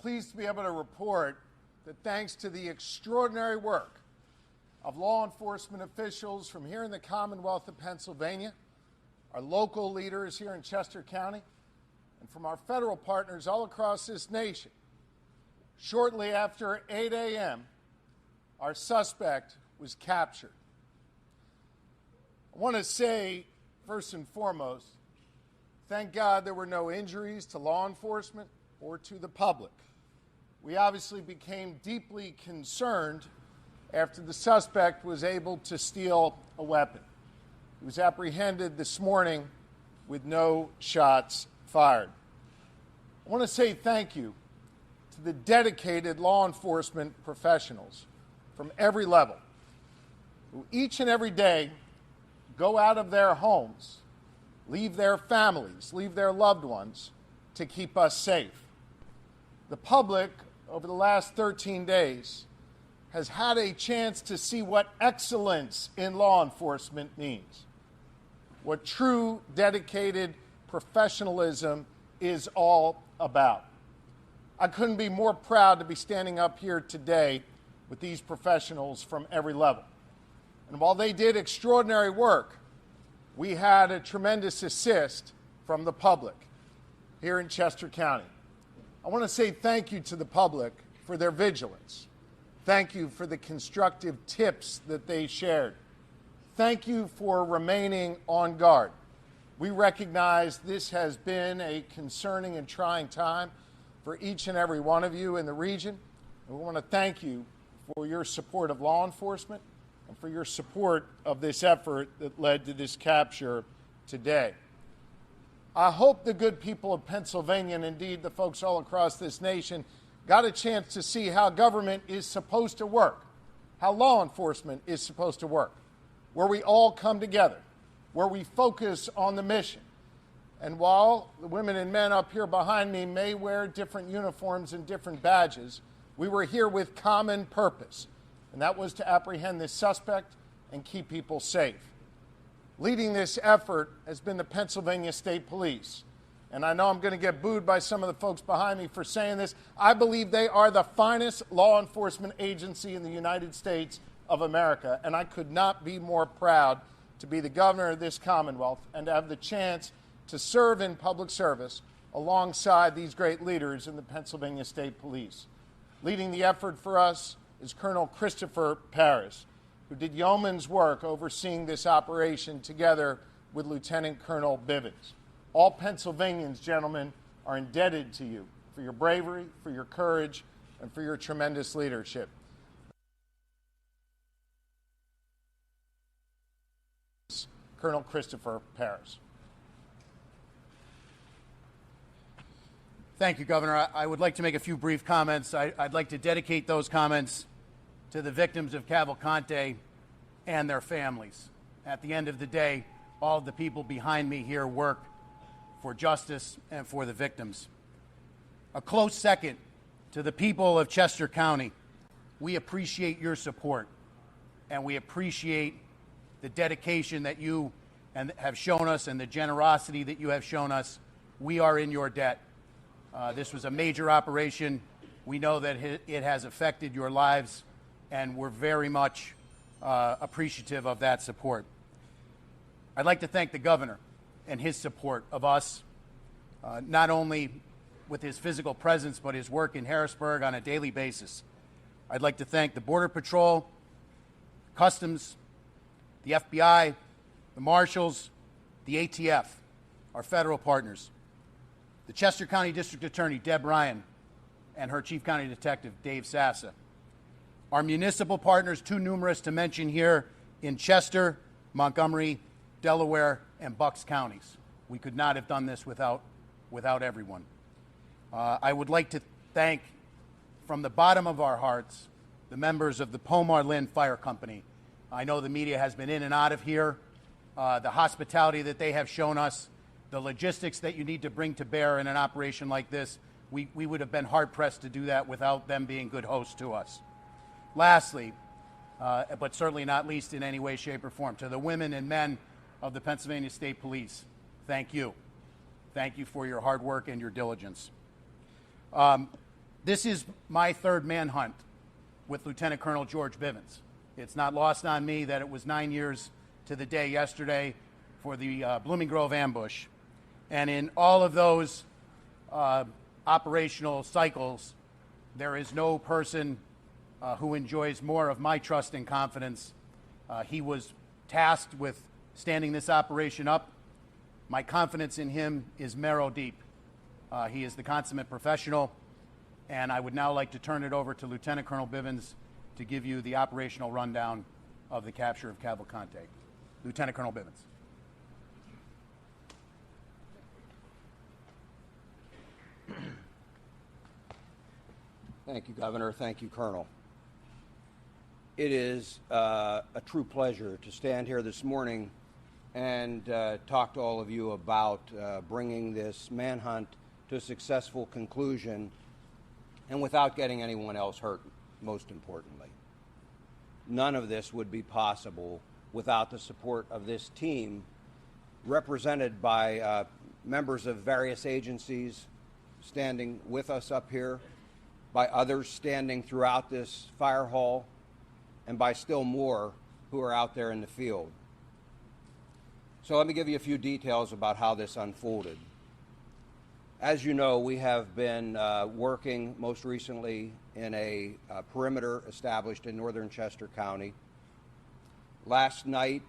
pleased to be able to report that thanks to the extraordinary work of law enforcement officials from here in the Commonwealth of Pennsylvania, our local leaders here in Chester County, and from our federal partners all across this nation, shortly after 8 a.m., our suspect was captured. I want to say, first and foremost, thank God there were no injuries to law enforcement or to the public. We obviously became deeply concerned after the suspect was able to steal a weapon. He was apprehended this morning with no shots fired. I want to say thank you to the dedicated law enforcement professionals from every level who each and every day go out of their homes, leave their families, leave their loved ones to keep us safe. The public, over the last 13 days, has had a chance to see what excellence in law enforcement means, what true, dedicated professionalism is all about. I couldn't be more proud to be standing up here today with these professionals from every level. And while they did extraordinary work, we had a tremendous assist from the public here in Chester County. I want to say thank you to the public for their vigilance. Thank you for the constructive tips that they shared. Thank you for remaining on guard. We recognize this has been a concerning and trying time for each and every one of you in the region, and we want to thank you for your support of law enforcement and for your support of this effort that led to this capture today. I hope the good people of Pennsylvania, and indeed the folks all across this nation, got a chance to see how government is supposed to work, how law enforcement is supposed to work, where we all come together, where we focus on the mission. And while the women and men up here behind me may wear different uniforms and different badges, we were here with common purpose, and that was to apprehend this suspect and keep people safe. Leading this effort has been the Pennsylvania State Police. And I know I'm going to get booed by some of the folks behind me for saying this. I believe they are the finest law enforcement agency in the United States of America, and I could not be more proud to be the governor of this Commonwealth and to have the chance to serve in public service alongside these great leaders in the Pennsylvania State Police. Leading the effort for us is Colonel Christopher Paris, who did yeoman's work overseeing this operation together with Lieutenant Colonel Bivens. All Pennsylvanians, gentlemen, are indebted to you for your bravery, for your courage, and for your tremendous leadership. Colonel Christopher Paris. Thank you, Governor. I would like to make a few brief comments. I'd like to dedicate those comments to the victims of Cavalcante and their families. At the end of the day, all of the people behind me here work for justice and for the victims. A close second to the people of Chester County. We appreciate your support, and we appreciate the dedication that you have shown us and the generosity that you have shown us. We are in your debt. This was a major operation. We know that it has affected your lives, and we're very much appreciative of that support. I'd like to thank the governor and his support of us, not only with his physical presence, but his work in Harrisburg on a daily basis. I'd like to thank the Border Patrol, Customs, the FBI, the Marshals, the ATF, our federal partners, the Chester County District Attorney, Deb Ryan, and her Chief County Detective, Dave Sassa. Our municipal partners, too numerous to mention here, in Chester, Montgomery, Delaware, and Bucks counties. We could not have done this without everyone. I would like to thank, from the bottom of our hearts, the members of the Pomar Lynn Fire Company. I know the media has been in and out of here. The hospitality that they have shown us, the logistics that you need to bring to bear in an operation like this, we would have been hard-pressed to do that without them being good hosts to us. Lastly, but certainly not least in any way, shape, or form, to the women and men of the Pennsylvania State Police, thank you. Thank you for your hard work and your diligence. This is my third manhunt with Lieutenant Colonel George Bivens. It's not lost on me that it was 9 years to the day yesterday for the Blooming Grove ambush. And in all of those operational cycles, there is no person who enjoys more of my trust and confidence. He was tasked with standing this operation up. My confidence in him is marrow deep. He is the consummate professional, and I would now like to turn it over to Lieutenant Colonel Bivens to give you the operational rundown of the capture of Cavalcante. Lieutenant Colonel Bivens. Thank you, Governor. Thank you, Colonel. It is a true pleasure to stand here this morning and talk to all of you about bringing this manhunt to a successful conclusion and without getting anyone else hurt, most importantly. None of this would be possible without the support of this team represented by members of various agencies standing with us up here, by others standing throughout this fire hall, and by still more who are out there in the field. So let me give you a few details about how this unfolded. As you know, we have been working most recently in a perimeter established in northern Chester County. Last night,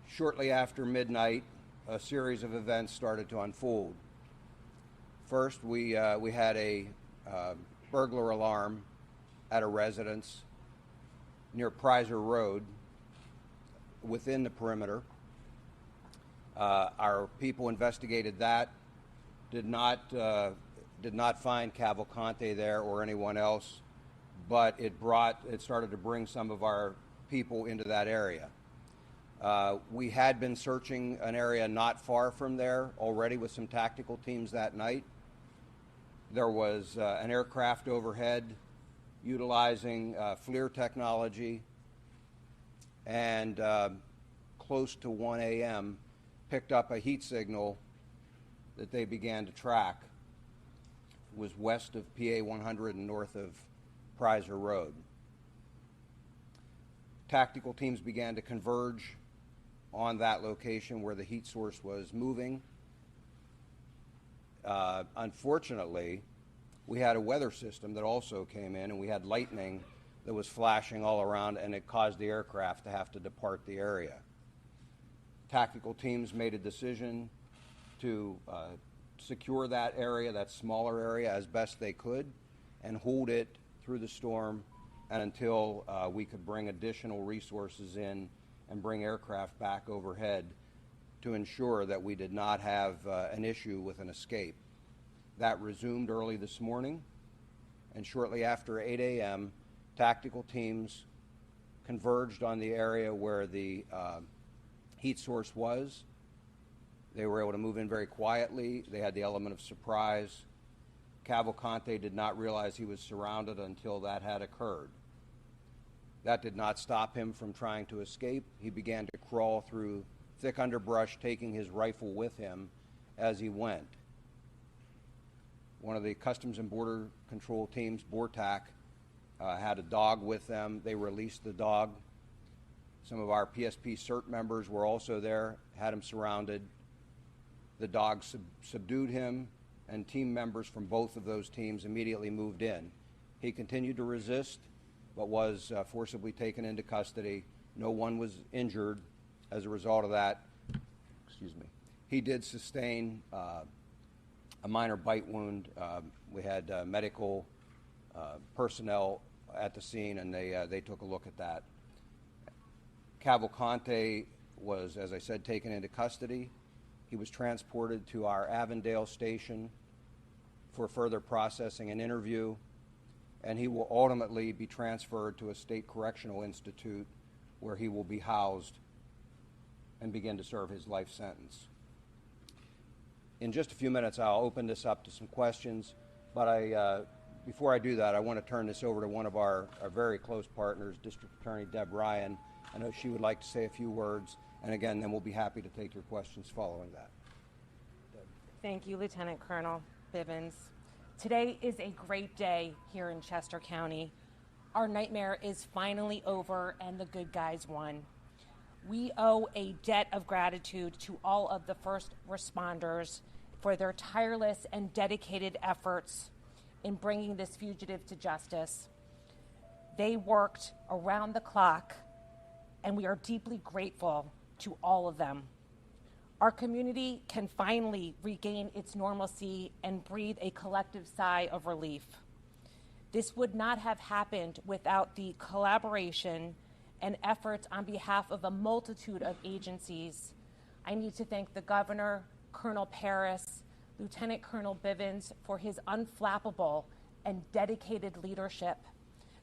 shortly after midnight, a series of events started to unfold. First, we had a burglar alarm at a residence near Prizer Road within the perimeter. Our people investigated that, did not find Cavalcante there or anyone else, but it started to bring some of our people into that area. We had been searching an area not far from there already with some tactical teams that night. There was an aircraft overhead utilizing FLIR technology, and close to 1 a.m. picked up a heat signal that they began to track. It was west of PA 100 and north of Prizer Road. Tactical teams began to converge on that location where the heat source was moving. Unfortunately, we had a weather system that also came in, and we had lightning that was flashing all around, and it caused the aircraft to have to depart the area. Tactical teams made a decision to secure that area, that smaller area, as best they could, and hold it through the storm and until we could bring additional resources in and bring aircraft back overhead to ensure that we did not have an issue with an escape. That resumed early this morning, and shortly after 8 a.m., tactical teams converged on the area where the heat source was. They were able to move in very quietly. They had the element of surprise. Cavalcante did not realize he was surrounded until that had occurred. That did not stop him from trying to escape. He began to crawl through thick underbrush, taking his rifle with him as he went. One of the Customs and Border Control teams, BORTAC, had a dog with them. They released the dog. Some of our PSP CERT members were also there, had him surrounded. The dog subdued him, and team members from both of those teams immediately moved in. He continued to resist, but was forcibly taken into custody. No one was injured as a result of that. Excuse me. He did sustain a minor bite wound. We had medical personnel at the scene, and they took a look at that. Cavalcante was, as I said, taken into custody. He was transported to our Avondale station for further processing and interview, and he will ultimately be transferred to a state correctional institute where he will be housed and begin to serve his life sentence. In just a few minutes, I'll open this up to some questions, but before I do that, I want to turn this over to one of our very close partners, District Attorney Deb Ryan. I know she would like to say a few words, and again, then we'll be happy to take your questions following that. Thank you, Lieutenant Colonel Bivens. Today is a great day here in Chester County. Our nightmare is finally over and the good guys won. We owe a debt of gratitude to all of the first responders for their tireless and dedicated efforts in bringing this fugitive to justice. They worked around the clock, and we are deeply grateful to all of them. Our community can finally regain its normalcy and breathe a collective sigh of relief. This would not have happened without the collaboration and efforts on behalf of a multitude of agencies. I need to thank the governor, Colonel Paris, Lieutenant Colonel Bivens for his unflappable and dedicated leadership,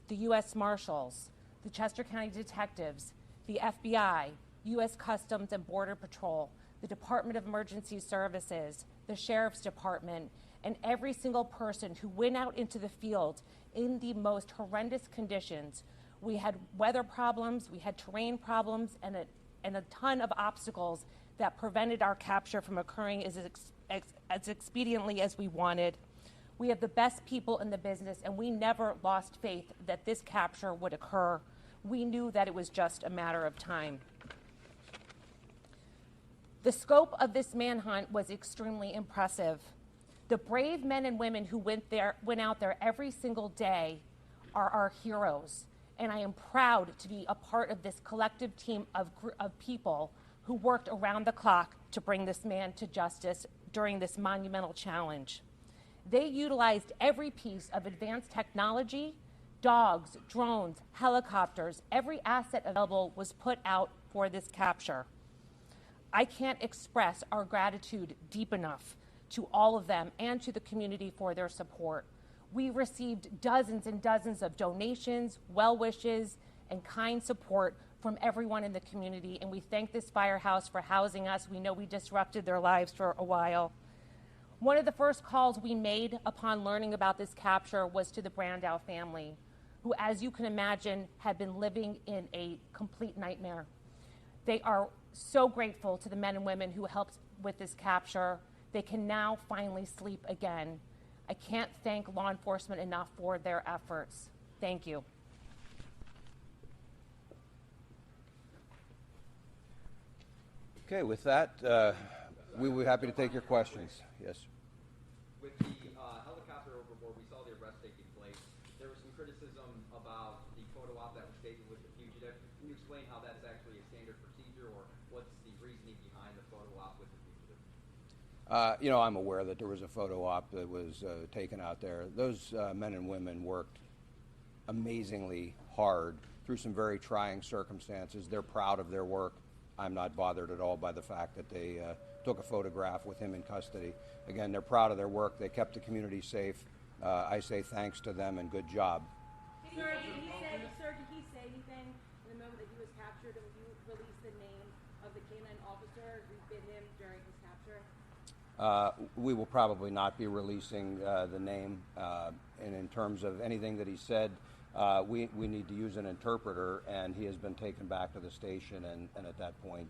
the U.S. Marshals, the Chester County Detectives, the FBI, U.S. Customs and Border Patrol, the Department of Emergency Services, the Sheriff's Department, and every single person who went out into the field in the most horrendous conditions. We had weather problems, we had terrain problems, and a ton of obstacles that prevented our capture from occurring as expediently as we wanted. We have the best people in the business, and we never lost faith that this capture would occur. We knew that it was just a matter of time. The scope of this manhunt was extremely impressive. The brave men and women who went out there every single day are our heroes, and I am proud to be a part of this collective team of people who worked around the clock to bring this man to justice during this monumental challenge. They utilized every piece of advanced technology, dogs, drones, helicopters, every asset available was put out for this capture. I can't express our gratitude deep enough to all of them and to the community for their support. We received dozens and dozens of donations, well wishes, and kind support from everyone in the community, and we thank this firehouse for housing us. We know we disrupted their lives for a while. One of the first calls we made upon learning about this capture was to the Brandow family, who, as you can imagine, had been living in a complete nightmare. They are so grateful to the men and women who helped with this capture. They can now finally sleep again. I can't thank law enforcement enough for their efforts. Thank you. Okay, with that, we will be happy to take your questions. Yes. With the helicopter overboard, we saw the arrest taking place. There was some criticism about the photo op that was taken with the fugitive. Can you explain how that's actually a standard procedure, or what's the reasoning behind the photo op with the fugitive? I'm aware that there was a photo op that was taken out there. Those men and women worked amazingly hard through some very trying circumstances. They're proud of their work. I'm not bothered at all by the fact that they took a photograph with him in custody. Again, they're proud of their work. They kept the community safe. I say thanks to them and good job. Sir, did he say anything in the moment that he was captured, and you released the name of the canine officer who bit him during his capture? We will probably not be releasing the name. And in terms of anything that he said, we need to use an interpreter, and he has been taken back to the station, and at that point,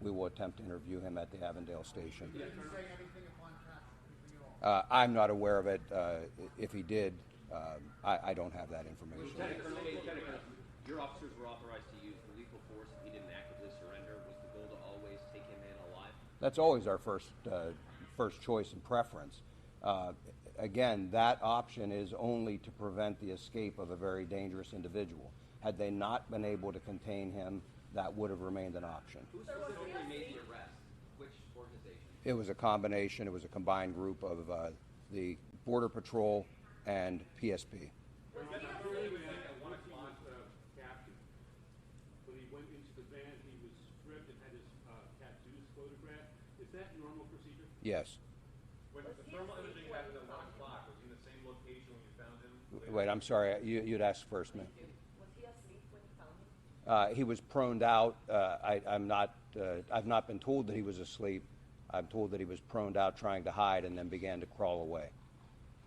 we will attempt to interview him at the Avondale station. Did he say anything upon capture? Anything at all? I'm not aware of it. If he did, I don't have that information. Your officers were authorized to use the lethal force if he didn't actively surrender. Was the goal to always take him in alive? That's always our first choice and preference. Again, that option is only to prevent the escape of a very dangerous individual. Had they not been able to contain him, that would have remained an option. Who specifically made the arrest? Which organization? It was a combination. It was a combined group of the Border Patrol and PSP. At 1 o'clock captured. When he went into the van, he was stripped and had his tattoos photographed. Is that normal procedure? Yes. When the thermal imaging happened at 1 o'clock, was he in the same location when you found him? Wait, I'm sorry. You'd ask first, ma'am. Was he asleep when you found him? He was proned out. I've not been told that he was asleep. I'm told that he was proned out trying to hide and then began to crawl away.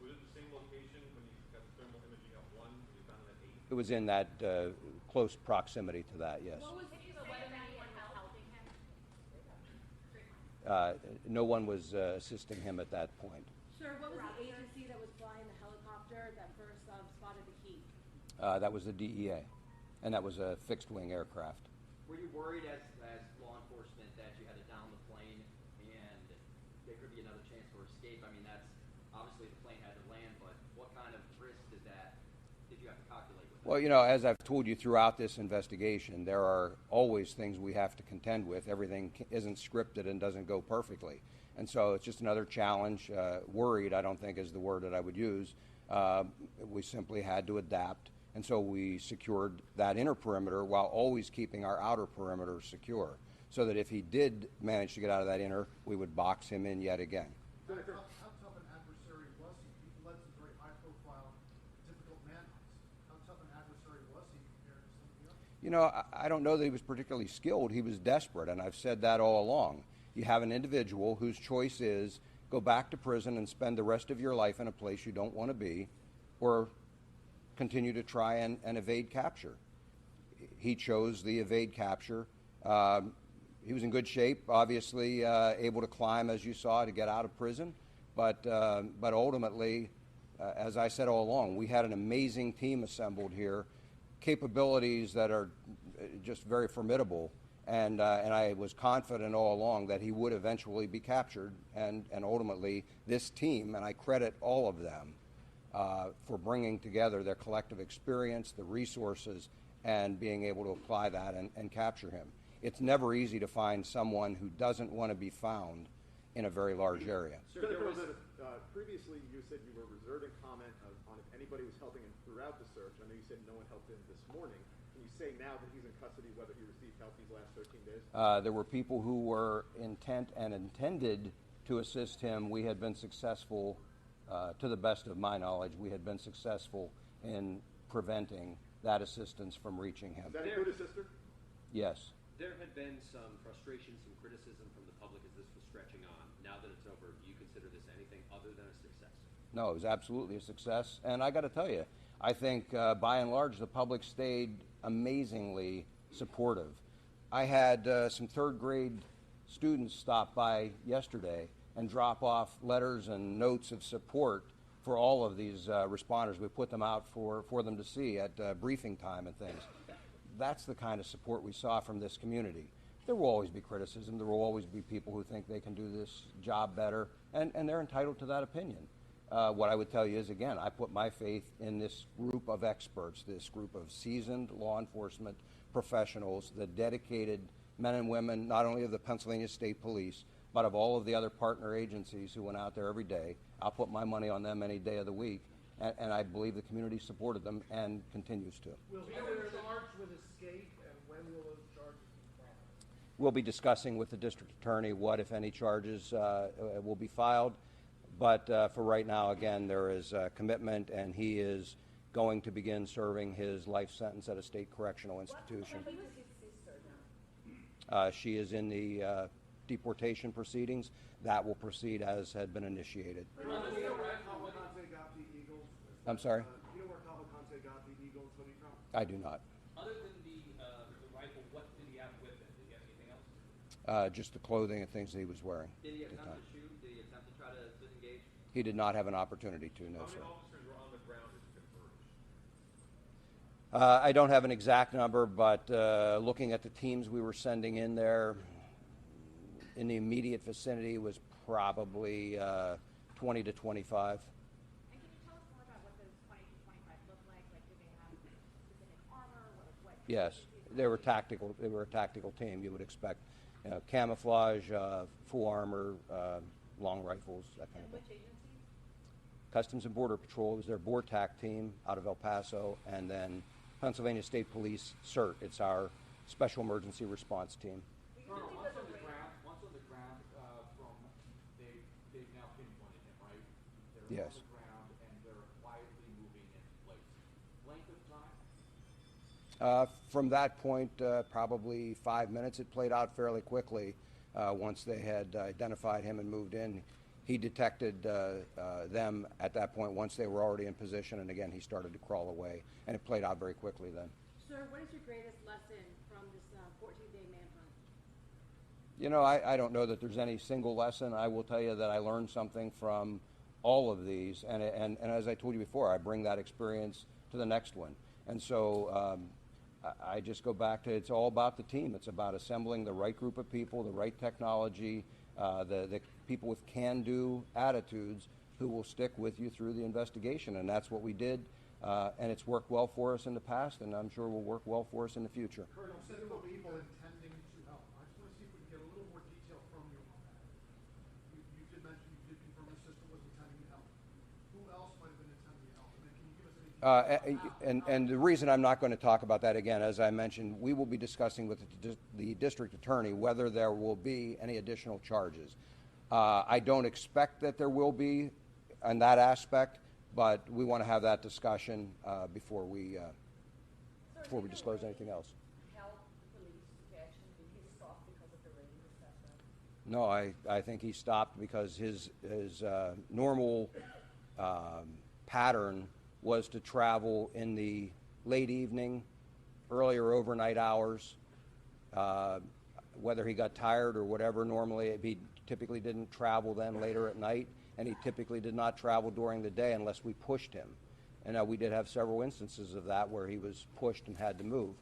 Was it the same location when you got the thermal imaging at 1 when you found him at 8? It was in that close proximity to that, yes. What was whether anyone was helping him? No one was assisting him at that point. Sir, what was the agency that was flying spotted the heat? That was the DEA, and that was a fixed-wing aircraft. Were you worried as law enforcement that you had to down the plane and there could be another chance for escape? I mean, that's obviously the plane had to land, but what kind of risk did you have to calculate with that? Well, as I've told you throughout this investigation, there are always things we have to contend with. Everything isn't scripted and doesn't go perfectly. And so it's just another challenge. Worried, I don't think, is the word that I would use. We simply had to adapt. And so we secured that inner perimeter while always keeping our outer perimeter secure, so that if he did manage to get out of that inner, we would box him in yet again. How tough an adversary was he? He led some very high-profile, difficult manhunts. How tough an adversary was he compared to some of the others? I don't know that he was particularly skilled. He was desperate, and I've said that all along. You have an individual whose choice is go back to prison and spend the rest of your life in a place you don't want to be, or continue to try and evade capture. He chose the evade capture. He was in good shape, obviously able to climb, as you saw, to get out of prison. But ultimately, as I said all along, we had an amazing team assembled here, capabilities that are just very formidable. And I was confident all along that he would eventually be captured. And ultimately, this team, and I credit all of them, for bringing together their collective experience, the resources, and being able to apply that and capture him. It's never easy to find someone who doesn't want to be found in a very large area. Previously, you said you were reserving comment on if anybody was helping him throughout the search. I know you said no one helped him this morning. Can you say now that he's in custody whether he received help these last 13 days? There were people who were intent and intended to assist him. We had been successful. To the best of my knowledge, we had been successful in preventing that assistance from reaching him. Does that include his sister? Yes. There had been some frustration, some criticism from the public as this was stretching on. Now that it's over, do you consider this anything other than a success? No, it was absolutely a success. And I got to tell you, I think by and large the public stayed amazingly supportive. I had some third grade students stop by yesterday and drop off letters and notes of support for all of these responders. We put them out for them to see at briefing time and things. That's the kind of support we saw from this community. There will always be criticism. There will always be people who think they can do this job better, and they're entitled to that opinion. What I would tell you is, again, I put my faith in this group of experts, this group of seasoned law enforcement professionals, the dedicated men and women, not only of the Pennsylvania State Police, but of all of the other partner agencies who went out there every day. I'll put my money on them any day of the week, and I believe the community supported them and continues to. Will he be charged with escape, and when will those charges be filed? We'll be discussing with the district attorney what, if any, charges will be filed. But for right now, again, there is a commitment, and he is going to begin serving his life sentence at a state correctional institution. What happened to his sister now? She is in the deportation proceedings. That will proceed as had been initiated. Do you know where Cavalcante got the Eagles? I'm sorry? Do you know where Cavalcante got the Eagles hoodie from? I do not. Other than the rifle, what did he have with him? Did he have anything else? Just the clothing and things that he was wearing. Did he at the attempt time. to shoot? Did he attempt to try to disengage? He did not have an opportunity to, no, How sir. many officers were on the ground as confirmed? I don't have an exact number, but looking at the teams we were sending in there, in the immediate vicinity was probably 20 to 25. And can you tell us more about what those 20 to 25 look like? Like, did they have specific armor? What Yes, they were tactical. They were a tactical team. You would expect camouflage, full armor, long rifles, that kind of thing. Which agency? Customs and Border Patrol was their BORTAC team out of El Paso, and then Pennsylvania State Police CERT. It's our Special Emergency Response Team. Once on the ground, they've now pinpointed him, right? They're Yes. on the ground and they're quietly moving in place. Length of time? From that point, probably 5 minutes. It played out fairly quickly once they had identified him and moved in. He detected them at that point once they were already in position, and again, he started to crawl away, and it played out very quickly then. Sir, what is your greatest lesson from this 14-day manhunt? You know, I don't know that there's any single lesson. I will tell you that I learned something from all of these, and as I told you before, I bring that experience to the next one. And so I just go back to, it's all about the team. It's about assembling the right group of people, the right technology, the people with can-do attitudes who will stick with you through the investigation. And that's what we did, and it's worked well for us in the past, and I'm sure will work well for us in the future. Colonel, several people intending to help. I just want to see if we can get a little more detail from you on that. You did mention, you did confirm your sister was intending to help. Who else might have been intending to help? And then can you give us any details? And the reason I'm not going to talk about that again, as I mentioned, we will be discussing with the district attorney whether there will be any additional charges. I don't expect that there will be on that aspect, but we want to have that discussion before we disclose anything else. No, I think he stopped because his normal pattern was to travel in the late evening, early or overnight hours. Whether he got tired or whatever, normally he typically didn't travel then later at night, and he typically did not travel during the day unless we pushed him. And we did have several instances of that where he was pushed and had to move.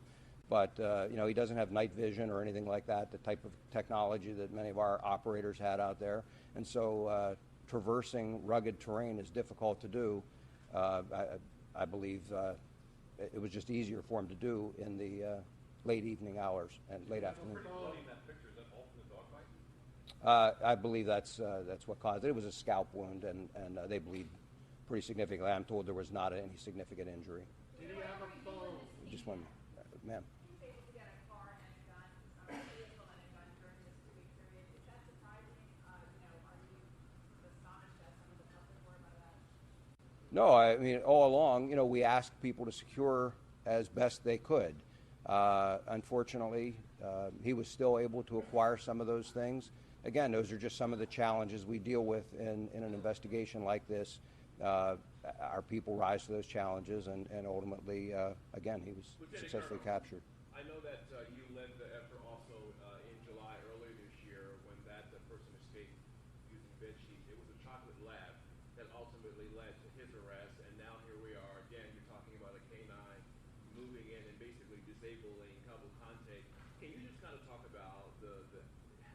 But he doesn't have night vision or anything like that, the type of technology that many of our operators had out there. And so traversing rugged terrain is difficult to do. I believe it was just easier for him to do in the late evening hours and late afternoon. I believe that's what caused it. It was a scalp wound, and they bleed pretty significantly. I'm told there was not any significant injury. Did he have a phone? Just one, ma'am. No, I mean, all along, we asked people to secure as best they could. Unfortunately, he was still able to acquire some of those things. Again, those are just some of the challenges we deal with in an investigation like this. Our people rise to those challenges, and ultimately, again, he was successfully captured. I know that you led the effort also in July earlier this year when that person escaped using bed sheets. It was a chocolate lab that ultimately led to his arrest, and now here we are again. You're talking about a canine moving in and basically disabling Cavalcante. Can you just kind of talk about the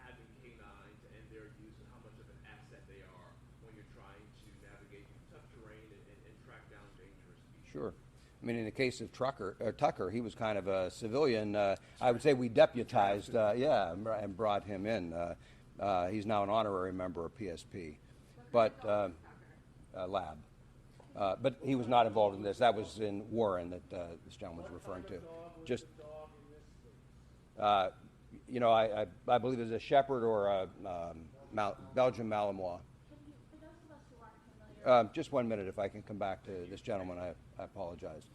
having canines and their use and how much of an asset they are when you're trying to navigate tough terrain and track down dangerous species? Sure. I mean, in the case of Tucker, he was kind of a civilian. I would say we deputized, and brought him in. He's now an honorary member of PSP, but lab. But he was not involved in this. That was in Warren that this gentleman was referring to. Just, I believe it's a Shepherd or a Belgian Malinois. Just 1 minute, if I can come back to this gentleman, I apologize.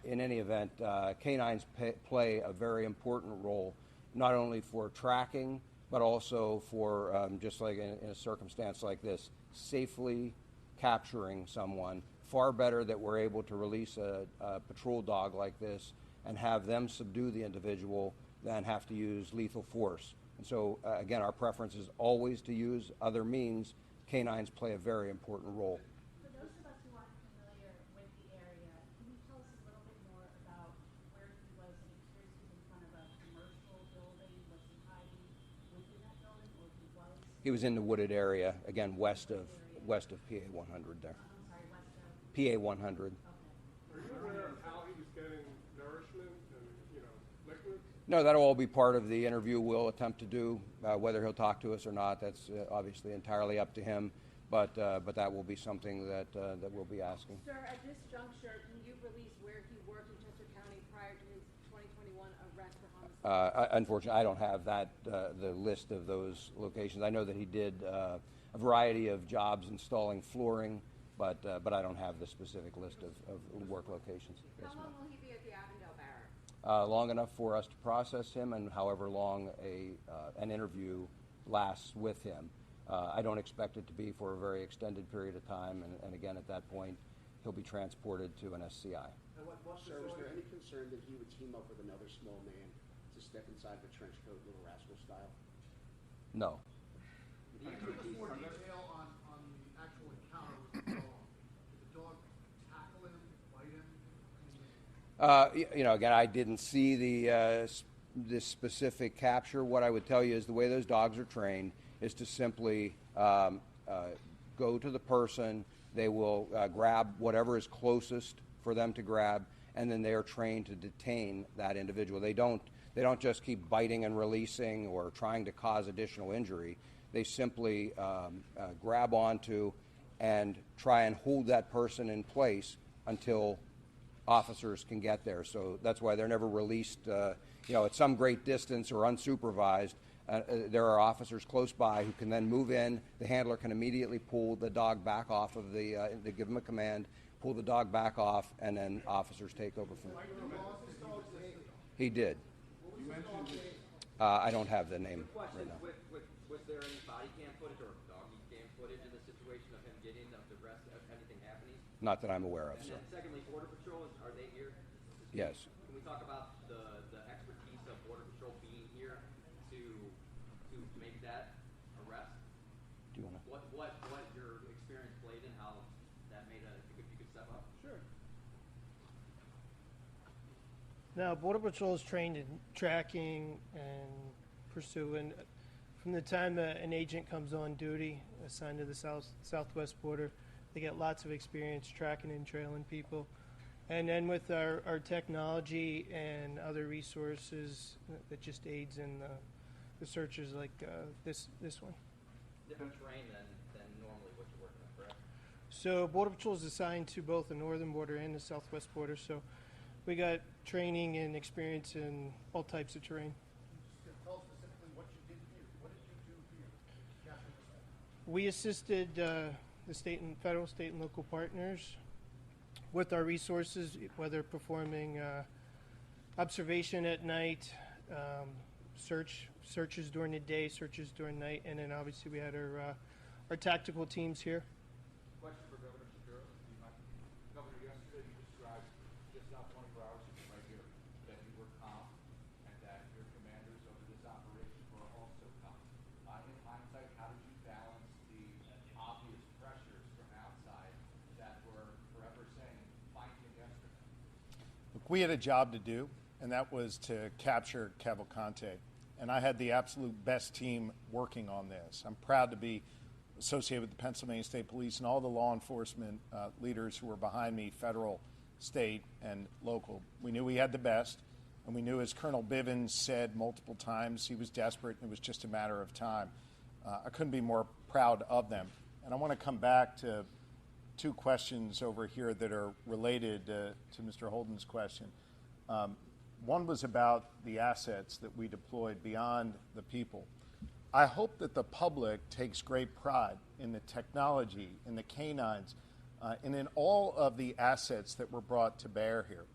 In any event, canines play a very important role, not only for tracking, but also for, just like in a circumstance like this, safely capturing someone. Far better that we're able to release a patrol dog like this and have them subdue the individual than have to use lethal force. And so, again, our preference is always to use other means. Canines play a very important role. For those of us who aren't familiar with the area, can you tell us a little bit more about where he was? It appears he was in front of a commercial building. Was he hiding within that building, or he was? He was in the wooded area, again, west of PA 100 there. I'm sorry, west of? PA 100. Are you aware of how he was getting nourishment and, liquids? No, that'll all be part of the interview we'll attempt to do. Whether he'll talk to us or not, that's obviously entirely up to him. But that will be something that we'll be asking. Sir, at this juncture, can you release where he worked in Chester County prior to his 2021 arrest for homicide? Unfortunately, I don't have that the list of those locations. I know that he did a variety of jobs installing flooring, but I don't have the specific list of work locations. How long will he be at the Avondale Barracks? Long enough for us to process him, and however long an interview lasts with him. I don't expect it to be for a very extended period of time, and again, at that point, he'll be transported to an SCI. Sir, was there any concern that he would team up with another small man to step inside the trench coat, Little Rascal style? No. Can you give us more detail on the actual encounter Again, I didn't see this specific capture. What I would tell you is the way those dogs are trained is to simply go to the person. They will grab whatever is closest for them to grab, and then they are trained to detain that individual. They don't just keep biting and releasing or trying to cause additional injury. They simply grab onto and try and hold that person in place until officers can get there. So that's why they're never released, at some great distance or unsupervised. There are officers close by who can then move in. The handler can immediately pull the dog back off of they give them a command, pull the dog back off, and then officers take over from there. He did. I don't have the name right now. Was there any body cam footage or doggy cam footage in the situation of him getting of the rest of anything happening? Not that I'm aware of, And sir. then secondly, Border Patrol, are they here? Yes. Can we talk about the expertise of Border Patrol being here to make that arrest? Do you want to? What your experience played in, how that made if you could step up? Sure. Now, Border Patrol is trained in tracking and pursuing. From the time an agent comes on duty, assigned to the southwest border, they get lots of experience tracking and trailing people. And then with our technology and other resources that just aids in the searches like this one. Different terrain than normally what you're working on, correct? So Border Patrol is assigned to both the northern border and the southwest border. So we got training and experience in all types of terrain. Tell us specifically what you did here. What did you do here to capture this thing? We assisted the state and local partners with our resources, whether performing observation at night, searches during the day, searches during night, and then obviously we had our tactical teams here. Question for Governor Shapiro. Governor, yesterday you described just not 24 hours ago right here that you were calm and that your commanders over this operation were also calm. In hindsight, how did you balance the obvious pressures from outside that were forever saying, find him yesterday? Look, we had a job to do, and that was to capture Cavalcante. And I had the absolute best team working on this. I'm proud to be associated with the Pennsylvania State Police and all the law enforcement leaders who were behind me, federal, state, and local. We knew we had the best, and we knew, as Colonel Bivens said multiple times, he was desperate, and it was just a matter of time. I couldn't be more proud of them. And I want to come back to two questions over here that are related to Mr. Holden's question. One was about the assets that we deployed beyond the people. I hope that the public takes great pride in the technology, in the canines, and in all of the assets that were brought to bear here.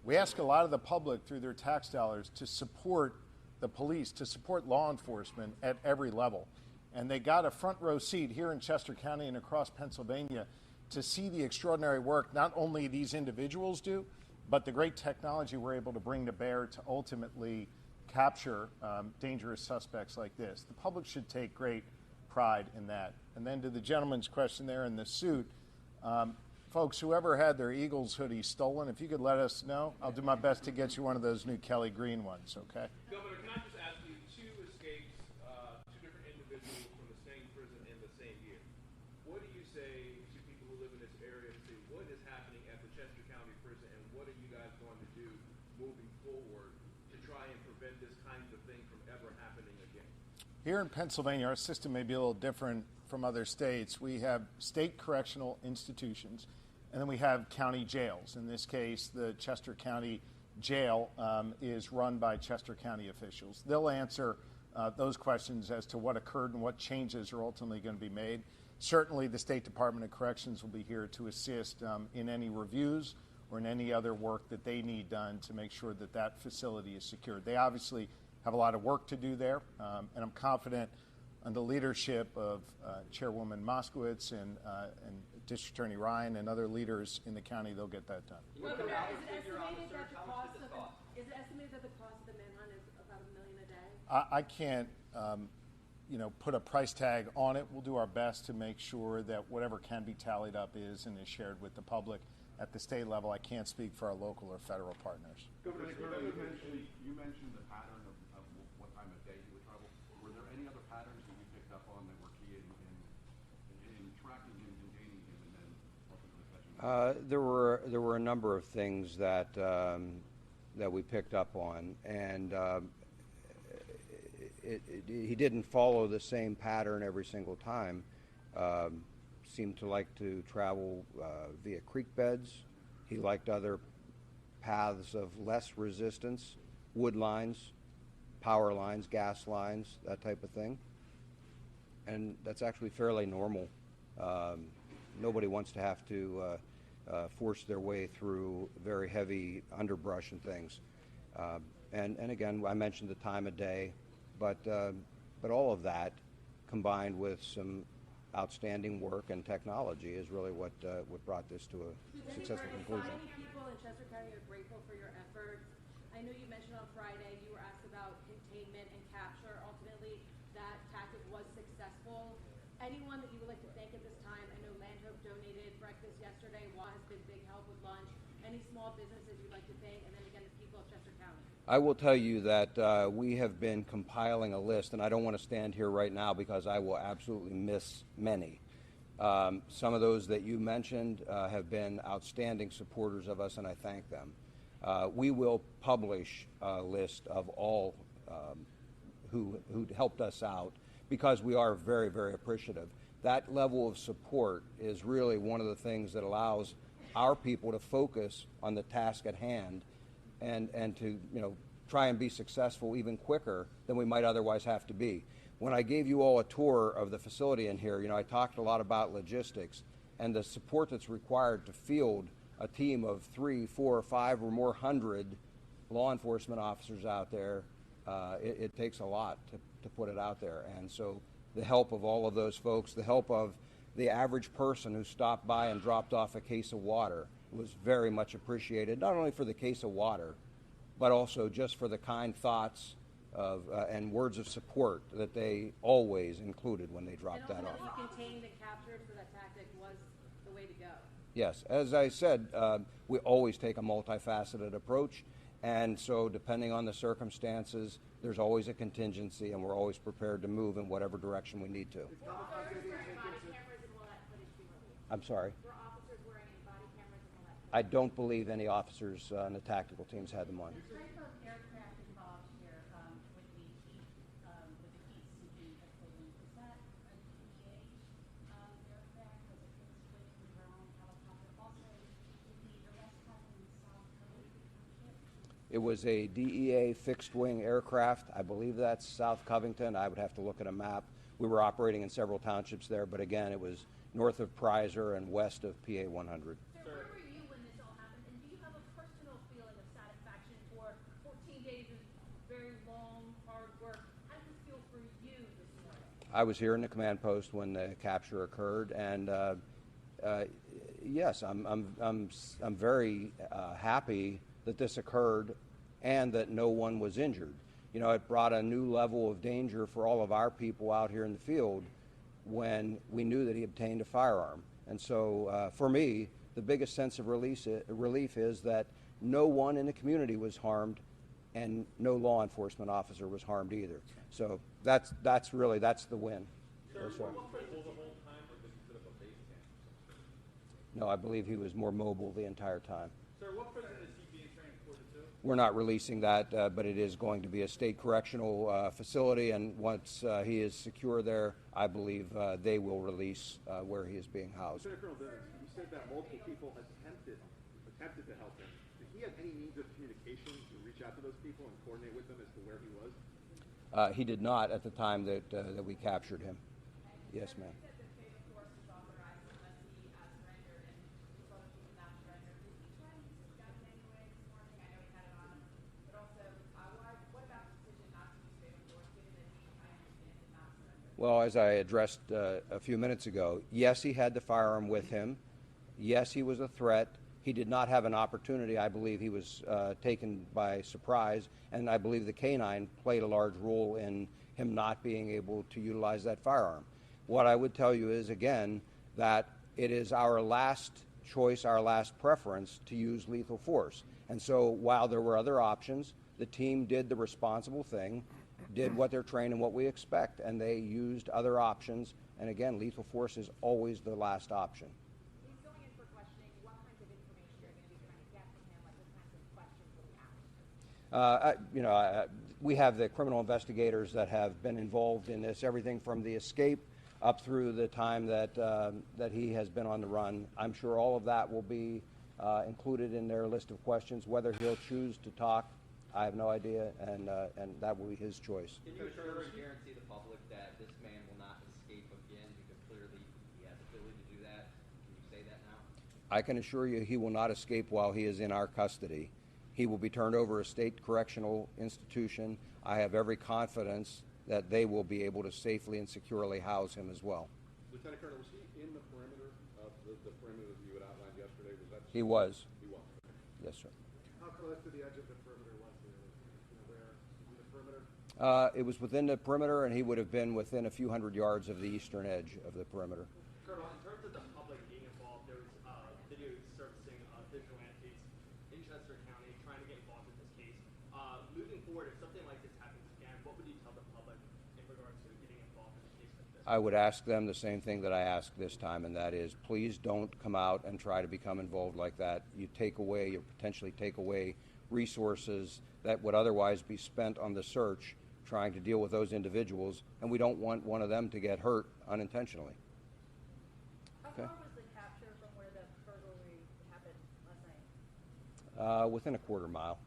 We ask a lot of the public through their tax dollars to support the police, to support law enforcement at every level. And they got a front row seat here in Chester County and across Pennsylvania to see the extraordinary work not only these individuals do, but the great technology we're able to bring to bear to ultimately capture dangerous suspects like this. The public should take great pride in that. And then to the gentleman's question there in the suit, folks, whoever had their Eagles hoodie stolen, if you could let us know, I'll do my best to get you one of those new Kelly Green ones, okay? Governor, can I just ask you, two escapes, two different individuals from the same prison in the same year. What do you say to people who live in this area to see what is happening at the Chester County Prison, and what are you guys going to do moving forward to try and prevent this kind of thing from ever happening again? Here in Pennsylvania, our system may be a little different from other states. We have state correctional institutions, and then we have county jails. In this case, the Chester County Jail is run by Chester County officials. They'll answer those questions as to what occurred and what changes are ultimately going to be made. Certainly, the State Department of Corrections will be here to assist in any reviews or in any other work that they need done to make sure that that facility is secured. They obviously have a lot of work to do there, and I'm confident under the leadership of Chairwoman Moskowitz and District Attorney Ryan and other leaders in the county, they'll get that done. Is it estimated that the cost of the manhunt is about $1 million a day? I can't, put a price tag on it. We'll do our best to make sure that whatever can be tallied up is and is shared with the public. at the state level. I can't speak for our local or federal partners. Governor, you mentioned the pattern of what time of day he would travel. Were there any other patterns that you picked up on that were key in tracking him and gaining him and then ultimately catching him? There were a number of things that that we picked up on, and he didn't follow the same pattern every single time. Seemed to like to travel via creek beds. He liked other paths of less resistance, wood lines, power lines, gas lines, that type of thing. And that's actually fairly normal. Nobody wants to have to force their way through very heavy underbrush and things. And again, I mentioned the time of day, but all of that combined with some outstanding work and technology is really what brought this to a successful conclusion. Many people in Chester County are grateful for your efforts. I know you mentioned on Friday you were asked about containment and capture. Ultimately, that tactic was successful. Anyone that you would like to thank at this time? I know Landhope donated breakfast yesterday. WA has been big help with lunch. Any small businesses you'd like to thank? And then again, the people of Chester County. I will tell you that we have been compiling a list, and I don't want to stand here right now because I will absolutely miss many. Some of those that you mentioned have been outstanding supporters of us, and I thank them. We will publish a list of all who helped us out because we are very, very appreciative. That level of support is really one of the things that allows our people to focus on the task at hand and to try and be successful even quicker than we might otherwise have to be. When I gave you all a tour of the facility in here, I talked a lot about logistics and the support that's required to field a team of 3, 4, 5 or more hundred law enforcement officers out there. It takes a lot to put it out there. And so the help of all of those folks, the help of the average person who stopped by and dropped off a case of water was very much appreciated, not only for the case of water, but also just for the kind thoughts of and words of support that they always included when they dropped that off. And also contained and captured for that tactic was the way to go. Yes, as I said, we always take a multifaceted approach, and so depending on the circumstances, there's always a contingency, and we're always prepared to move in whatever direction we need to. I'm sorry? I don't believe any officers on the tactical teams had them on. The type of aircraft involved here with the heat-seeking equipment, is that a DEA aircraft? Was it fixed-wing drone helicopter? Also, did the arrest happen in South Covington? It was a DEA fixed-wing aircraft. I believe that's South Covington. I would have to look at a map. We were operating in several townships there, but again, it was north of Prizer and west of PA 100. Sir, where were you when this all happened? And do you have a personal feeling of satisfaction for 14 days of very long, hard work? How does this feel for you this morning? I was here in the command post when the capture occurred, and yes, I'm very happy that this occurred and that no one was injured. It brought a new level of danger for all of our people out here in the field when we knew that he obtained a firearm. And so for me, the biggest sense of relief is that no one in the community was harmed and no law enforcement officer was harmed either. So that's the win. Sir, was he mobile the whole time, or did he set up a base camp? No, I believe he was more mobile the entire time. Sir, what prison is he being transported to? We're not releasing that, but it is going to be a state correctional facility, and once he is secure there, I believe they will release where he is being housed. Lieutenant Colonel Bivens, you said that multiple people attempted to help him. Did he have any means of communication to reach out to those people and coordinate with them as to where he was? He did not at the time that we captured him. Yes, ma'am. Well, as I addressed a few minutes ago, yes, he had the firearm with him. Yes, he was a threat. He did not have an opportunity. I believe he was taken by surprise, and I believe the canine played a large role in him not being able to utilize that firearm. What I would tell you is, again, that it is our last choice, our last preference, to use lethal force. And so while there were other options, the team did the responsible thing, did what they're trained and what we expect, and they used other options. And again, lethal force is always the last option. He's going in for questioning. What kinds of information you're going to be trying to get from him? Like what kinds of questions will he ask? We have the criminal investigators that have been involved in this, everything from the escape up through the time that he has been on the run. I'm sure all of that will be included in their list of questions. Whether he'll choose to talk, I have no idea, and that will be his choice. Can you assure and guarantee the public that this man will not escape again, because clearly he has the ability to do that? Can you say that now? I can assure you he will not escape while he is in our custody. He will be turned over to a state correctional institution. I have every confidence that they will be able to safely and securely house him as well. Lieutenant Colonel, was he in the perimeter of the perimeter that you had outlined yesterday? Was that? He was. He was. Yes, sir. How close to the edge of the perimeter was he? Where in the perimeter? It was within the perimeter, and he would have been within a few hundred yards of the eastern edge of the perimeter. Colonel, in terms of the public being involved, there was video surfacing of vigilantes in Chester County trying to get involved in this case. Moving forward, if something like this happens again, what would you tell the public in regards to getting involved in a case like this? I would ask them the same thing that I asked this time, and that is, please don't come out and try to become involved like that. You potentially take away resources that would otherwise be spent on the search trying to deal with those individuals, and we don't want one of them to get hurt unintentionally. How Okay. far was the capture from where the burglary happened last night? Within a quarter mile.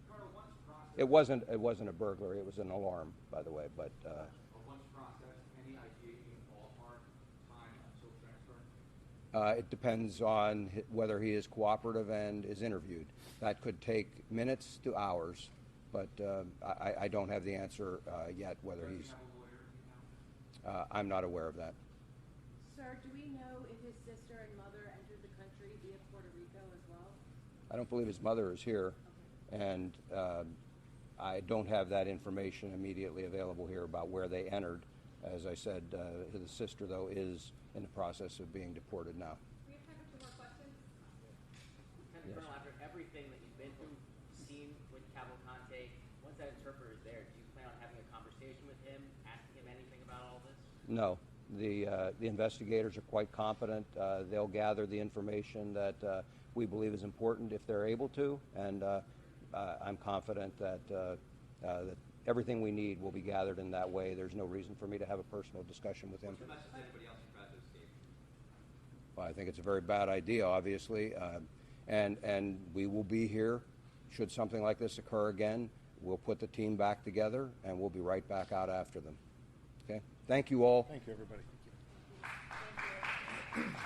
Colonel, once processed, It wasn't a burglary. It was an alarm, by the way. But once processed, any idea in ballpark time until transfer? it depends on whether he is cooperative and is interviewed. That could take minutes to hours, but I don't have the answer yet. Whether Does he he's, have a lawyer now? I'm not aware of that. Sir, do we know if his sister and mother entered the country via Puerto Rico as well? I don't believe his mother is here, and I don't have that information immediately available here about where they entered. As I said, his sister, though, is in the process of being deported now. We have time for two more questions. Lieutenant Colonel, after everything that you've been through, seen with Cavalcante, once that interpreter is there, do you plan on having a conversation with him, asking him anything about all this? No. The investigators are quite competent. They'll gather the information that we believe is important if they're able to, and I'm confident that everything we need will be gathered in that way. There's no reason for me to have a personal discussion with him. What's the message to anybody else who tried to escape? Well, I think it's a very bad idea, obviously, and we will be here should something like this occur again. We'll put the team back together, and we'll be right back out after them. Okay? Thank you all. Thank you, everybody. Thank you.